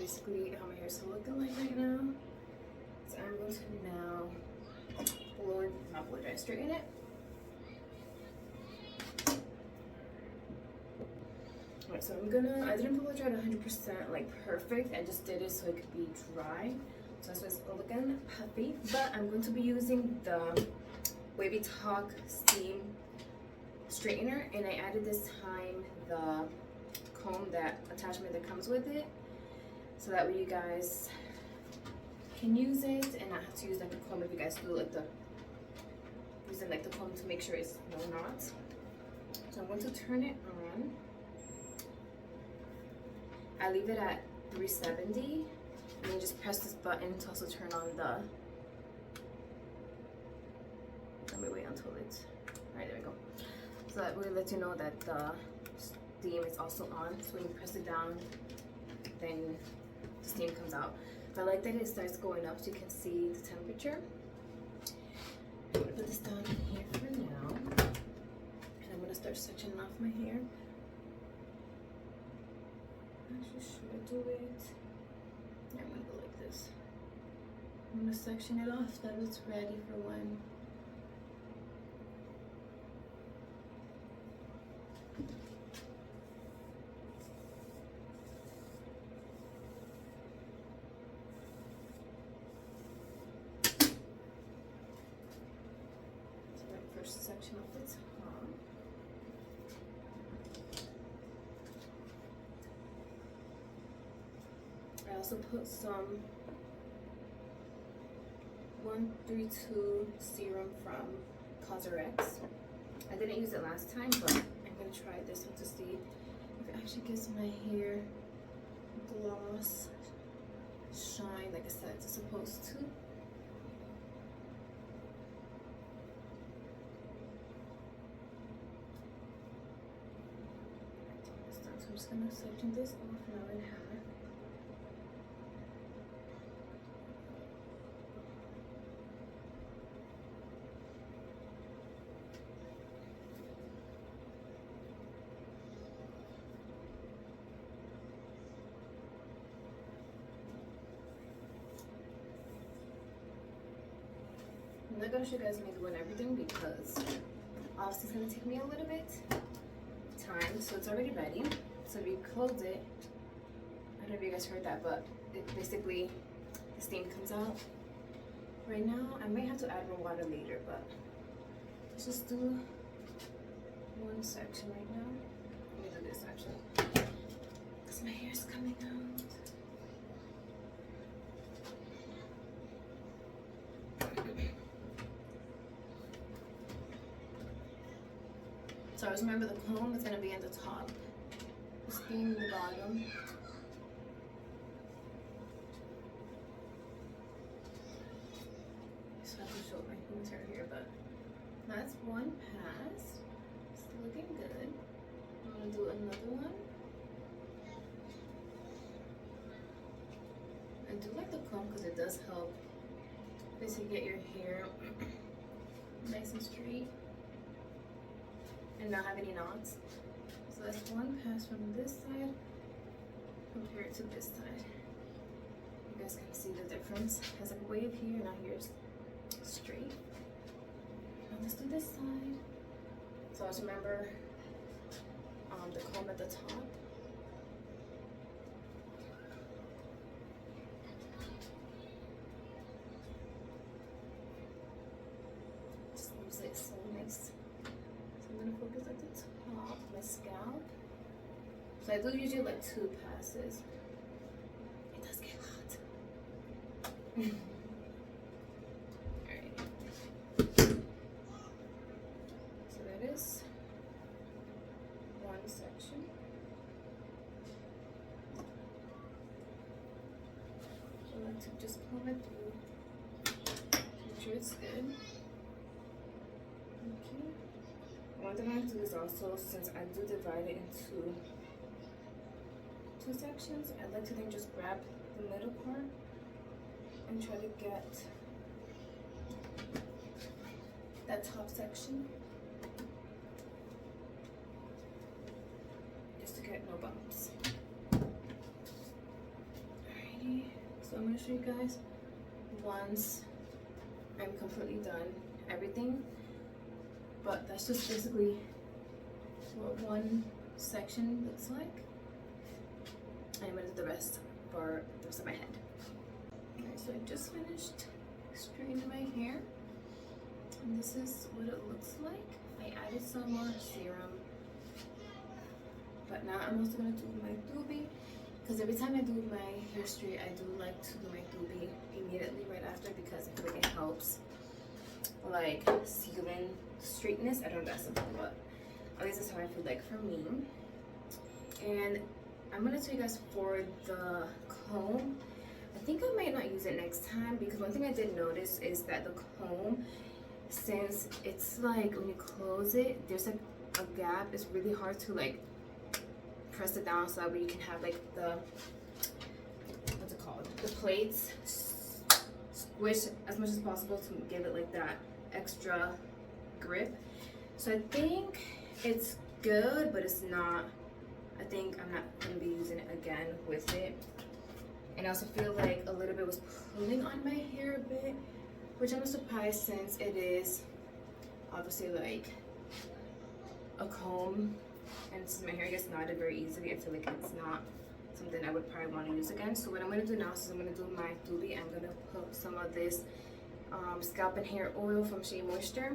basically how my hair is looking like right now. So I'm going to now straighten it. Alright, so I didn't blow dry it 100% like perfect. I just did it so it could be dry. So that's why it's looking puffy. But I'm going to be using the Wavytalk steam straightener, and I added this time the comb, that attachment that comes with it, so that way you guys can use it and not have to use like the comb if you guys do like using like the comb to make sure it's no knots. So I'm going to turn it on. I leave it at 370, and then just press this button to also turn on the. Let me wait until it's. Alright, there we go. So that will let you know that the steam is also on. So when you press it down, then the steam comes out. I like that it starts going up so you can see the temperature. I'm gonna put this down here for now, and I'm gonna start sectioning off my hair. Actually, should I do it? Yeah, I'm gonna go like this. I'm gonna section it off that it's ready for when. First section off the top. I also put some 132 serum from Cosrx. I didn't use it last time, but I'm gonna try this one to see if it actually gives my hair gloss, shine like I said it's supposed to. So I'm just gonna section this off now in half. I'm not gonna show you guys me doing everything because obviously it's gonna take me a little bit time. So it's already ready. So if you close it, I don't know if you guys heard that, but it basically the steam comes out. Right now, I might have to add more water later, but let's just do one section right now. Let me do this actually, because my hair's coming out. So always remember the comb is going to be at the top, the steam in the bottom. So I have to show my hair here, but that's one pass. It's looking good. I'm going to do another one. I do like the comb because it does help basically get your hair nice and straight and not have any knots. So that's one pass from this side compared to this side. You guys can see the difference. It has like a wave here, now here's straight. Now let's do this side. So always remember the comb at the top. Just leaves it so nice. I'm gonna focus at the top, my scalp. So I do usually like 2 passes. It does get hot. Alright. So that is one section. So I like to just comb it through. Make sure it's good. Okay. One thing I like to do is also, since I do divide it into 2 sections, I like to then just grab the middle part and try to get that top section, just to get no bumps. Alright. I'm gonna show you guys once I'm completely done everything. But that's just basically what one section looks like. I'm gonna do the rest for the rest of my head. Alright, so I just finished straightening my hair. And this is what it looks like. I added some more serum. But now I'm also gonna do my doobie. Because every time I do my hair straight, I do like to do my doobie immediately right after, because I feel like it helps like sealing straightness. I don't know if that's something, but at least that's how I feel like for me. And I'm gonna tell you guys for the comb, I think I might not use it next time, because one thing I did notice is that the comb, since it's like when you close it, there's like a gap. It's really hard to like press it down so that way you can have like the, what's it called, the plates squish as much as possible to give it like that extra grip. So I think it's good, but it's not, I think I'm not going to be using it again with it. And I also feel like a little bit was pulling on my hair a bit, which I'm surprised since it is obviously like a comb, and since my hair gets knotted very easily, I feel like it's not something I would probably want to use again. So what I'm going to do now is I'm going to do my doobie. I'm going to put some of this scalp and hair oil from Shea Moisture.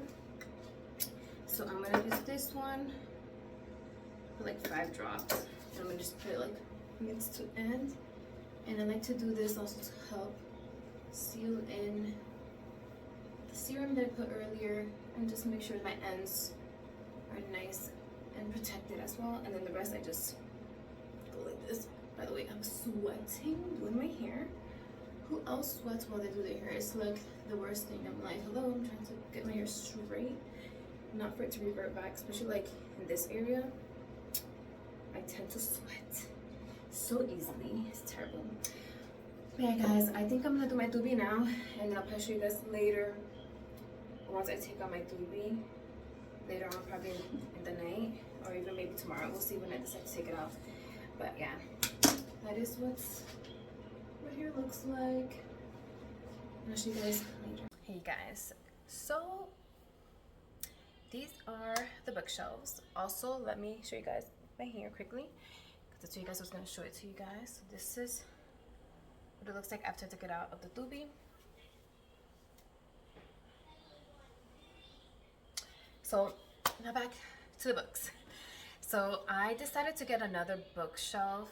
So I'm going to use this one for like 5 drops. And I'm going to just put it like ends to end. And I like to do this also to help seal in the serum that I put earlier, and just make sure my ends are nice and protected as well. And then the rest I just go like this. By the way, I'm sweating doing my hair. Who else sweats while they do their hair? It's like the worst thing. I'm like, hello, I'm trying to get my hair straight, not for it to revert back, especially like in this area. I tend to sweat so easily. It's terrible. But yeah, guys, I think I'm gonna do my doobie now, and then I'll show you guys later once I take out my doobie. Later on, probably in the night, or even maybe tomorrow. We'll see when I decide to take it out. But yeah, that is what hair looks like. I'll show you guys later. Hey guys, so these are the bookshelves. Also, let me show you guys my hair quickly, because I told you guys I was going to show it to you guys. So this is what it looks like after I took it out of the doobie. So now back to the books. So I decided to get another bookshelf.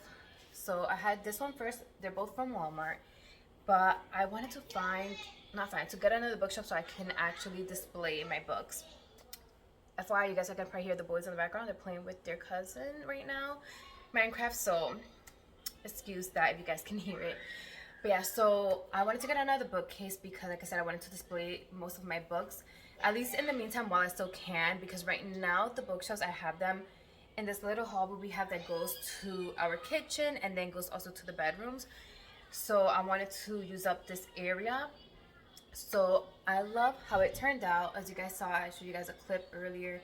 So I had this one first. They're both from Walmart, but I wanted to get another bookshelf so I can actually display my books. FYI, you guys can probably hear the boys in the background. They're playing with their cousin right now, Minecraft. So excuse that if you guys can hear it. But yeah, so I wanted to get another bookcase because, like I said, I wanted to display most of my books, at least in the meantime while I still can, because right now the bookshelves, I have them in this little hallway we have that goes to our kitchen and then goes also to the bedrooms. So I wanted to use up this area. So I love how it turned out. As you guys saw, I showed you guys a clip earlier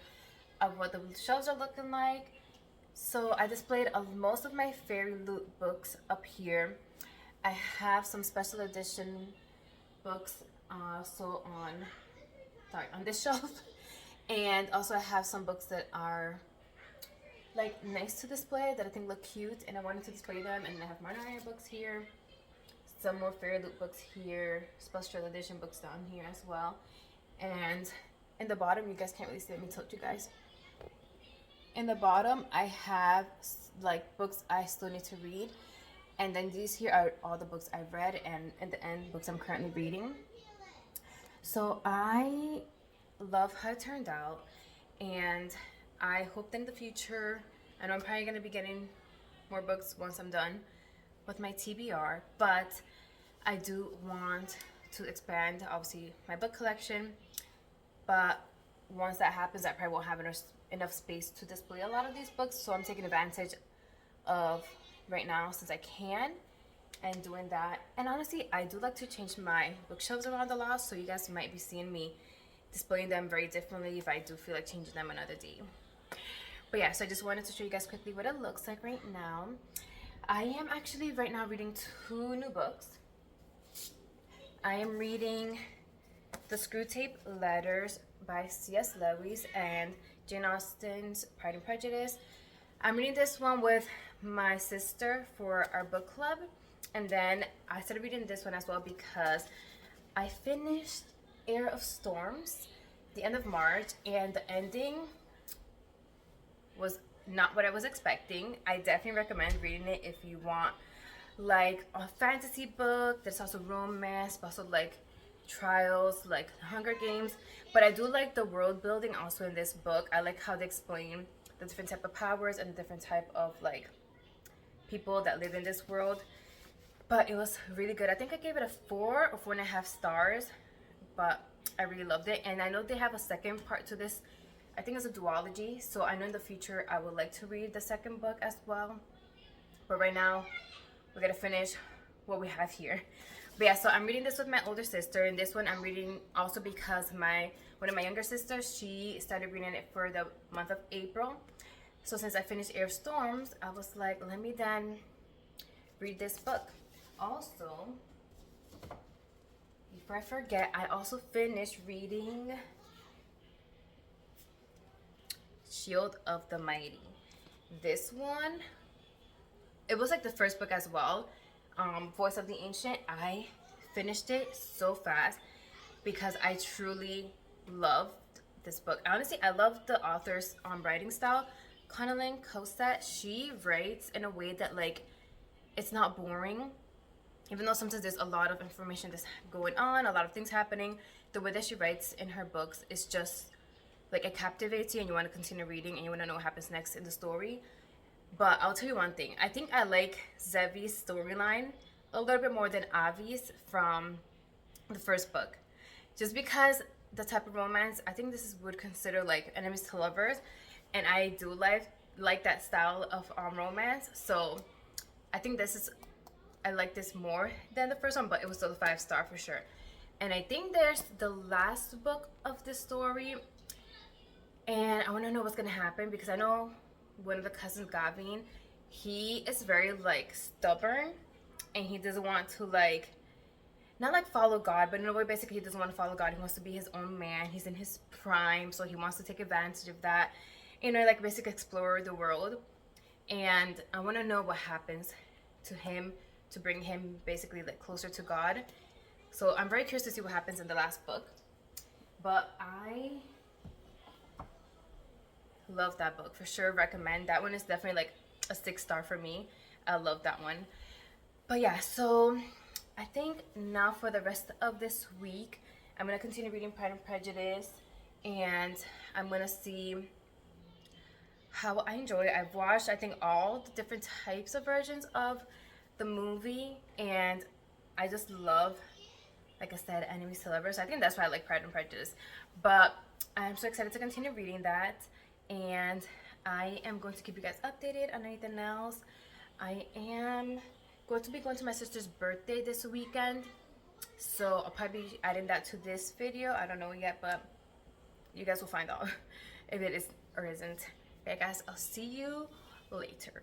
of what the shelves are looking like. So I displayed most of my Fairy Loot books up here. I have some special edition books also on this shelf. And also I have some books that are like nice to display that I think look cute, and I wanted to display them. And I have Marna books here, some more Fairy Loot books here, special edition books down here as well. And in the bottom, you guys can't really see, let me tilt you guys. In the bottom, I have like books I still need to read. And then these here are all the books I've read, and in the end, books I'm currently reading. So I love how it turned out, and I hope that in the future, I know I'm probably going to be getting more books once I'm done with my TBR, but I do want to expand, obviously, my book collection. But once that happens, I probably won't have enough space to display a lot of these books, so I'm taking advantage of right now since I can and doing that. And honestly, I do like to change my bookshelves around a lot, so you guys might be seeing me displaying them very differently if I do feel like changing them another day. But yeah, so I just wanted to show you guys quickly what it looks like right now. I am actually right now reading 2 new books. I am reading The Screwtape Letters by C.S. Lewis and Jane Austen's Pride and Prejudice. I'm reading this one with my sister for our book club, and then I started reading this one as well because I finished Heir of Storms the end of March, and the ending was not what I was expecting. I definitely recommend reading it if you want like a fantasy book. There's also romance, but also like trials, like Hunger Games. But I do like the world building also in this book. I like how they explain the different type of powers and the different type of like people that live in this world. But it was really good. I think I gave it a 4 or 4.5 stars, but I really loved it. And I know they have a second part to this. I think it's a duology, so I know in the future I would like to read the second book as well. But right now, we're gonna finish what we have here. But yeah, so I'm reading this with my older sister, and this one I'm reading also because one of my younger sisters, she started reading it for the month of April. So since I finished Air of Storms, I was like, let me then read this book. Also, before I forget, I also finished reading Shield of the Mighty. This one, it was like the first book as well. Voice of the Ancient. I finished it so fast because I truly loved this book. Honestly, I love the author's writing style. Connellan Cosette, she writes in a way that like it's not boring. Even though sometimes there's a lot of information that's going on, a lot of things happening, the way that she writes in her books is just like it captivates you and you want to continue reading and you want to know what happens next in the story. But I'll tell you one thing. I think I like Zevi's storyline a little bit more than Avi's from the first book. Just because the type of romance, I think this would consider like enemies to lovers. And I do like that style of romance. So I think I like this more than the first one, but it was still a 5-star for sure. And I think there's the last book of this story. And I want to know what's going to happen because I know one of the cousins, Gavin, he is very like stubborn and he doesn't want to like not like follow God, but in a way basically he doesn't want to follow God. He wants to be his own man. He's in his prime, so he wants to take advantage of that, like basically explore the world. And I want to know what happens to him to bring him basically like closer to God. So I'm very curious to see what happens in the last book. But I love that book for sure. Recommend that one. Is definitely like a 6-star for me. I love that one. But yeah, so I think now for the rest of this week I'm gonna continue reading Pride and Prejudice, and I'm gonna see how I enjoy it. I've watched I think all the different types of versions of the movie, and I just love, like I said, enemies to lovers. I think that's why I like Pride and Prejudice. But I'm so excited to continue reading that, and I am going to keep you guys updated on anything else. I am going to be going to my sister's birthday this weekend, so I'll probably be adding that to this video. I don't know yet, but you guys will find out if it is or isn't. Okay guys, I'll see you later.